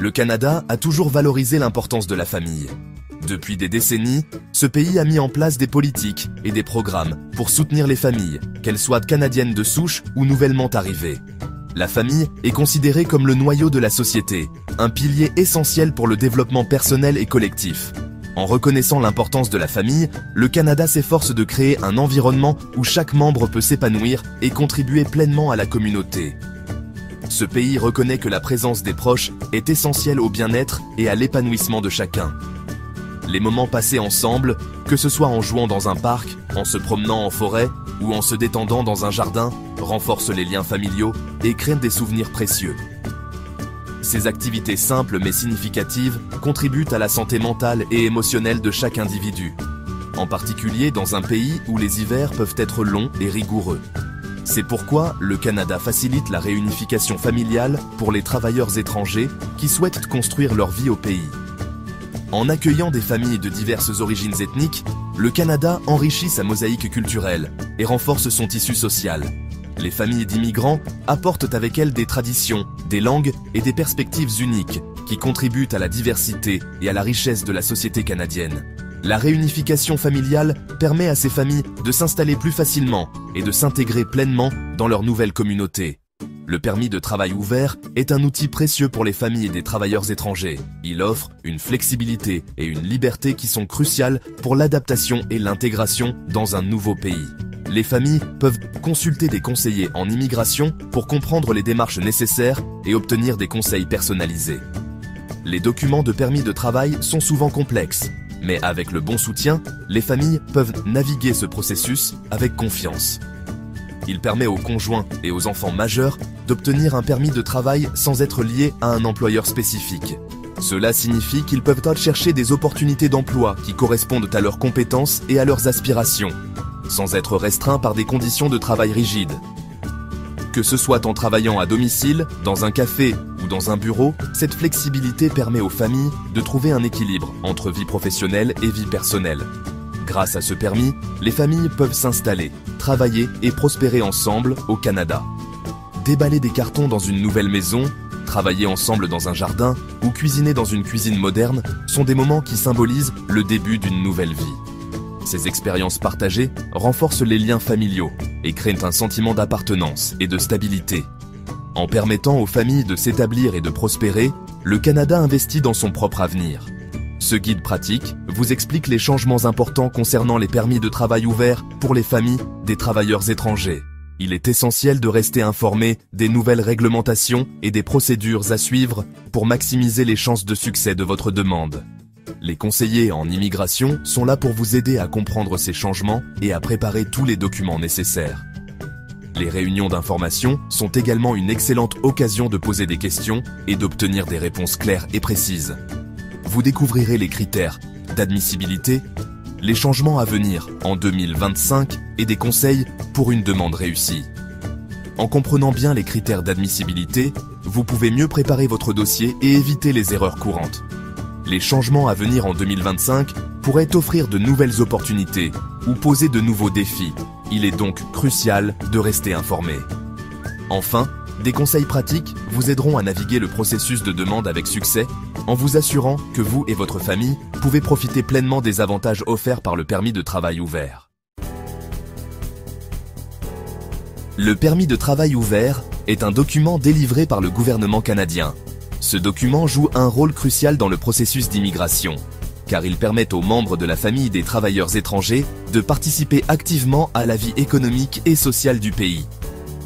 Le Canada a toujours valorisé l'importance de la famille. Depuis des décennies, ce pays a mis en place des politiques et des programmes pour soutenir les familles, qu'elles soient canadiennes de souche ou nouvellement arrivées. La famille est considérée comme le noyau de la société, un pilier essentiel pour le développement personnel et collectif. En reconnaissant l'importance de la famille, le Canada s'efforce de créer un environnement où chaque membre peut s'épanouir et contribuer pleinement à la communauté. Ce pays reconnaît que la présence des proches est essentielle au bien-être et à l'épanouissement de chacun. Les moments passés ensemble, que ce soit en jouant dans un parc, en se promenant en forêt ou en se détendant dans un jardin, renforcent les liens familiaux et créent des souvenirs précieux. Ces activités simples mais significatives contribuent à la santé mentale et émotionnelle de chaque individu, en particulier dans un pays où les hivers peuvent être longs et rigoureux. C'est pourquoi le Canada facilite la réunification familiale pour les travailleurs étrangers qui souhaitent construire leur vie au pays. En accueillant des familles de diverses origines ethniques, le Canada enrichit sa mosaïque culturelle et renforce son tissu social. Les familles d'immigrants apportent avec elles des traditions, des langues et des perspectives uniques qui contribuent à la diversité et à la richesse de la société canadienne. La réunification familiale permet à ces familles de s'installer plus facilement et de s'intégrer pleinement dans leur nouvelle communauté. Le permis de travail ouvert est un outil précieux pour les familles des travailleurs étrangers. Il offre une flexibilité et une liberté qui sont cruciales pour l'adaptation et l'intégration dans un nouveau pays. Les familles peuvent consulter des conseillers en immigration pour comprendre les démarches nécessaires et obtenir des conseils personnalisés. Les documents de permis de travail sont souvent complexes, mais avec le bon soutien, les familles peuvent naviguer ce processus avec confiance. Il permet aux conjoints et aux enfants majeurs d'obtenir un permis de travail sans être liés à un employeur spécifique. Cela signifie qu'ils peuvent chercher des opportunités d'emploi qui correspondent à leurs compétences et à leurs aspirations, sans être restreints par des conditions de travail rigides. Que ce soit en travaillant à domicile, dans un café ou dans un bureau, cette flexibilité permet aux familles de trouver un équilibre entre vie professionnelle et vie personnelle. Grâce à ce permis, les familles peuvent s'installer, travailler et prospérer ensemble au Canada. Déballer des cartons dans une nouvelle maison, travailler ensemble dans un jardin ou cuisiner dans une cuisine moderne sont des moments qui symbolisent le début d'une nouvelle vie. Ces expériences partagées renforcent les liens familiaux et créent un sentiment d'appartenance et de stabilité. En permettant aux familles de s'établir et de prospérer, le Canada investit dans son propre avenir. Ce guide pratique vous explique les changements importants concernant les permis de travail ouverts pour les familles des travailleurs étrangers. Il est essentiel de rester informé des nouvelles réglementations et des procédures à suivre pour maximiser les chances de succès de votre demande. Les conseillers en immigration sont là pour vous aider à comprendre ces changements et à préparer tous les documents nécessaires. Les réunions d'information sont également une excellente occasion de poser des questions et d'obtenir des réponses claires et précises. Vous découvrirez les critères d'admissibilité, les changements à venir en 2025 et des conseils pour une demande réussie. En comprenant bien les critères d'admissibilité, vous pouvez mieux préparer votre dossier et éviter les erreurs courantes. Les changements à venir en 2025 pourraient offrir de nouvelles opportunités ou poser de nouveaux défis. Il est donc crucial de rester informé. Enfin, des conseils pratiques vous aideront à naviguer le processus de demande avec succès en vous assurant que vous et votre famille pouvez profiter pleinement des avantages offerts par le permis de travail ouvert. Le permis de travail ouvert est un document délivré par le gouvernement canadien. Ce document joue un rôle crucial dans le processus d'immigration, car il permet aux membres de la famille des travailleurs étrangers de participer activement à la vie économique et sociale du pays.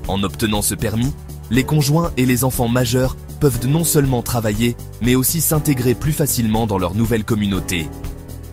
En obtenant ce permis, les conjoints et les enfants majeurs peuvent non seulement travailler, mais aussi s'intégrer plus facilement dans leur nouvelle communauté.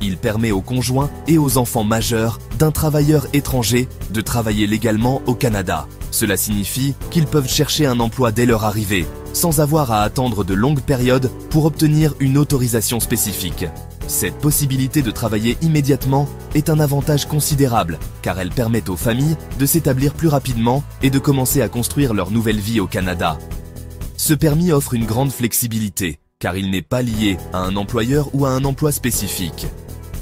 Il permet aux conjoints et aux enfants majeurs d'un travailleur étranger de travailler légalement au Canada. Cela signifie qu'ils peuvent chercher un emploi dès leur arrivée, sans avoir à attendre de longues périodes pour obtenir une autorisation spécifique. Cette possibilité de travailler immédiatement est un avantage considérable, car elle permet aux familles de s'établir plus rapidement et de commencer à construire leur nouvelle vie au Canada. Ce permis offre une grande flexibilité, car il n'est pas lié à un employeur ou à un emploi spécifique.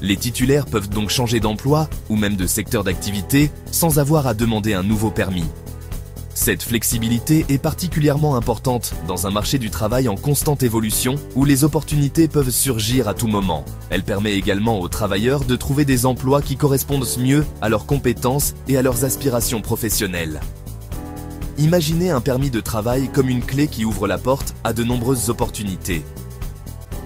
Les titulaires peuvent donc changer d'emploi ou même de secteur d'activité sans avoir à demander un nouveau permis. Cette flexibilité est particulièrement importante dans un marché du travail en constante évolution où les opportunités peuvent surgir à tout moment. Elle permet également aux travailleurs de trouver des emplois qui correspondent mieux à leurs compétences et à leurs aspirations professionnelles. Imaginez un permis de travail comme une clé qui ouvre la porte à de nombreuses opportunités.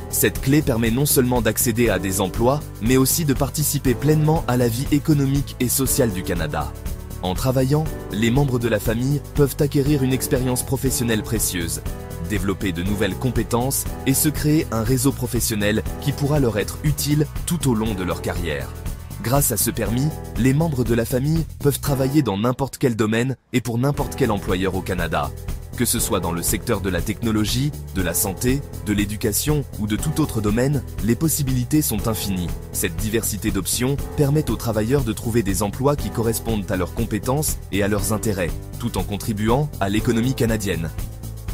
Cette clé permet non seulement d'accéder à des emplois, mais aussi de participer pleinement à la vie économique et sociale du Canada. En travaillant, les membres de la famille peuvent acquérir une expérience professionnelle précieuse, développer de nouvelles compétences et se créer un réseau professionnel qui pourra leur être utile tout au long de leur carrière. Grâce à ce permis, les membres de la famille peuvent travailler dans n'importe quel domaine et pour n'importe quel employeur au Canada. Que ce soit dans le secteur de la technologie, de la santé, de l'éducation ou de tout autre domaine, les possibilités sont infinies. Cette diversité d'options permet aux travailleurs de trouver des emplois qui correspondent à leurs compétences et à leurs intérêts, tout en contribuant à l'économie canadienne.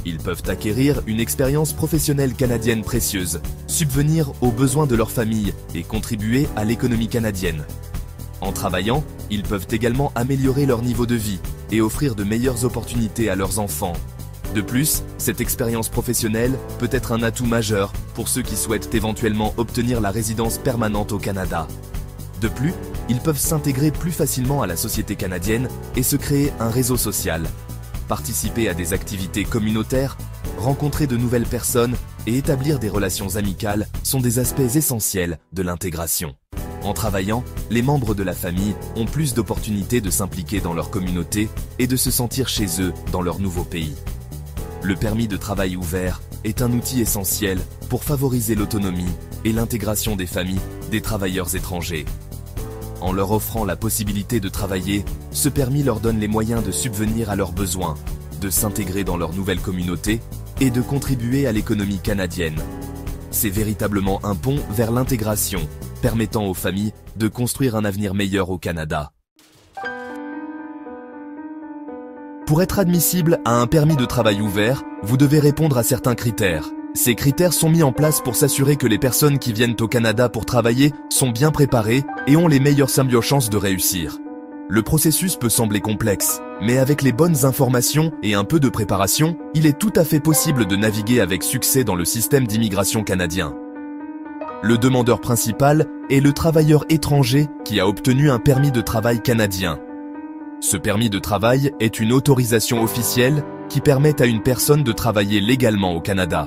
Ils peuvent acquérir une expérience professionnelle canadienne précieuse, subvenir aux besoins de leur famille et contribuer à l'économie canadienne. En travaillant, ils peuvent également améliorer leur niveau de vie et offrir de meilleures opportunités à leurs enfants. De plus, cette expérience professionnelle peut être un atout majeur pour ceux qui souhaitent éventuellement obtenir la résidence permanente au Canada. De plus, ils peuvent s'intégrer plus facilement à la société canadienne et se créer un réseau social. Participer à des activités communautaires, rencontrer de nouvelles personnes et établir des relations amicales sont des aspects essentiels de l'intégration. En travaillant, les membres de la famille ont plus d'opportunités de s'impliquer dans leur communauté et de se sentir chez eux dans leur nouveau pays. Le permis de travail ouvert est un outil essentiel pour favoriser l'autonomie et l'intégration des familles des travailleurs étrangers. En leur offrant la possibilité de travailler, ce permis leur donne les moyens de subvenir à leurs besoins, de s'intégrer dans leur nouvelle communauté et de contribuer à l'économie canadienne. C'est véritablement un pont vers l'intégration, permettant aux familles de construire un avenir meilleur au Canada. Pour être admissible à un permis de travail ouvert, vous devez répondre à certains critères. Ces critères sont mis en place pour s'assurer que les personnes qui viennent au Canada pour travailler sont bien préparées et ont les meilleures chances de réussir. Le processus peut sembler complexe, mais avec les bonnes informations et un peu de préparation, il est tout à fait possible de naviguer avec succès dans le système d'immigration canadien. Le demandeur principal est le travailleur étranger qui a obtenu un permis de travail canadien. Ce permis de travail est une autorisation officielle qui permet à une personne de travailler légalement au Canada.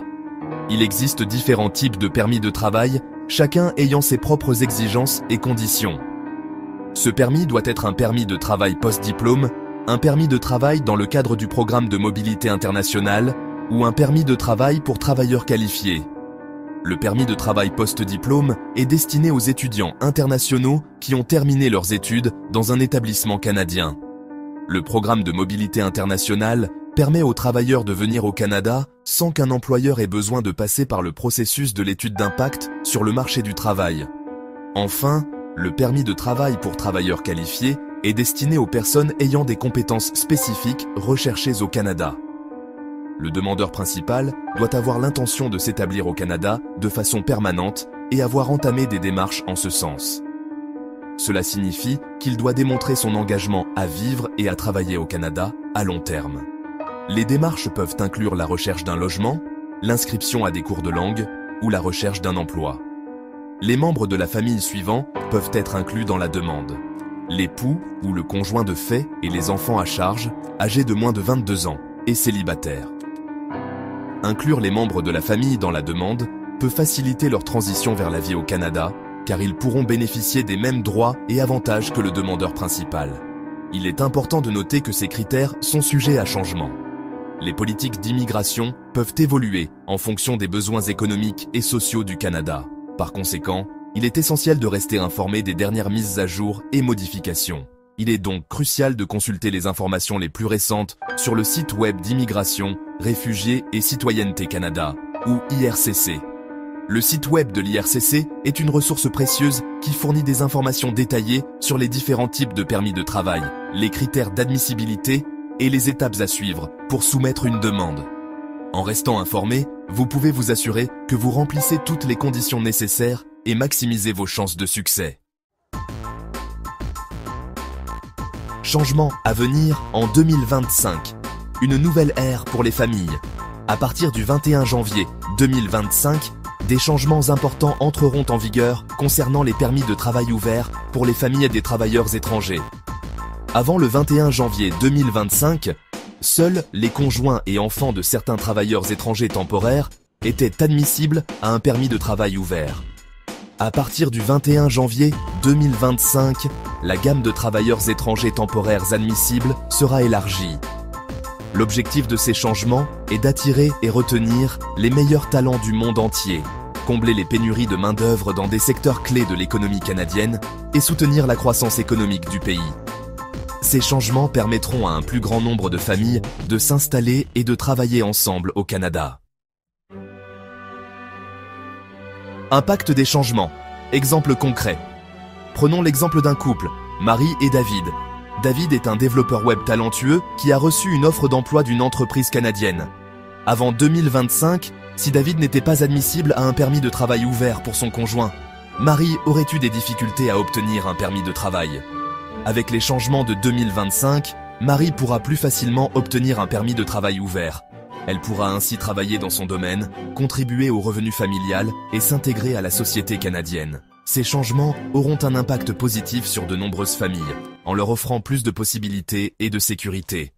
Il existe différents types de permis de travail, chacun ayant ses propres exigences et conditions. Ce permis doit être un permis de travail post-diplôme, un permis de travail dans le cadre du programme de mobilité internationale ou un permis de travail pour travailleurs qualifiés. Le permis de travail post-diplôme est destiné aux étudiants internationaux qui ont terminé leurs études dans un établissement canadien. Le programme de mobilité internationale permet aux travailleurs de venir au Canada sans qu'un employeur ait besoin de passer par le processus de l'étude d'impact sur le marché du travail. Enfin, le permis de travail pour travailleurs qualifiés est destiné aux personnes ayant des compétences spécifiques recherchées au Canada. Le demandeur principal doit avoir l'intention de s'établir au Canada de façon permanente et avoir entamé des démarches en ce sens. Cela signifie qu'il doit démontrer son engagement à vivre et à travailler au Canada à long terme. Les démarches peuvent inclure la recherche d'un logement, l'inscription à des cours de langue ou la recherche d'un emploi. Les membres de la famille suivants peuvent être inclus dans la demande. L'époux ou le conjoint de fait et les enfants à charge, âgés de moins de 22 ans et célibataires. Inclure les membres de la famille dans la demande peut faciliter leur transition vers la vie au Canada, car ils pourront bénéficier des mêmes droits et avantages que le demandeur principal. Il est important de noter que ces critères sont sujets à changement. Les politiques d'immigration peuvent évoluer en fonction des besoins économiques et sociaux du Canada. Par conséquent, il est essentiel de rester informé des dernières mises à jour et modifications. Il est donc crucial de consulter les informations les plus récentes sur le site web d'Immigration, Réfugiés et Citoyenneté Canada, ou IRCC. Le site web de l'IRCC est une ressource précieuse qui fournit des informations détaillées sur les différents types de permis de travail, les critères d'admissibilité et les étapes à suivre pour soumettre une demande. En restant informé, vous pouvez vous assurer que vous remplissez toutes les conditions nécessaires et maximiser vos chances de succès. Changement à venir en 2025. une nouvelle ère pour les familles. À partir du 21 janvier 2025, des changements importants entreront en vigueur concernant les permis de travail ouverts pour les familles des travailleurs étrangers. Avant le 21 janvier 2025, seuls les conjoints et enfants de certains travailleurs étrangers temporaires étaient admissibles à un permis de travail ouvert. À partir du 21 janvier 2025, la gamme de travailleurs étrangers temporaires admissibles sera élargie. L'objectif de ces changements est d'attirer et retenir les meilleurs talents du monde entier, combler les pénuries de main-d'œuvre dans des secteurs clés de l'économie canadienne et soutenir la croissance économique du pays. Ces changements permettront à un plus grand nombre de familles de s'installer et de travailler ensemble au Canada. Impact des changements. Exemple concret. Prenons l'exemple d'un couple, Marie et David. David est un développeur web talentueux qui a reçu une offre d'emploi d'une entreprise canadienne. Avant 2025, si David n'était pas admissible à un permis de travail ouvert pour son conjoint, Marie aurait eu des difficultés à obtenir un permis de travail. Avec les changements de 2025, Marie pourra plus facilement obtenir un permis de travail ouvert. Elle pourra ainsi travailler dans son domaine, contribuer au revenu familial et s'intégrer à la société canadienne. Ces changements auront un impact positif sur de nombreuses familles, en leur offrant plus de possibilités et de sécurité.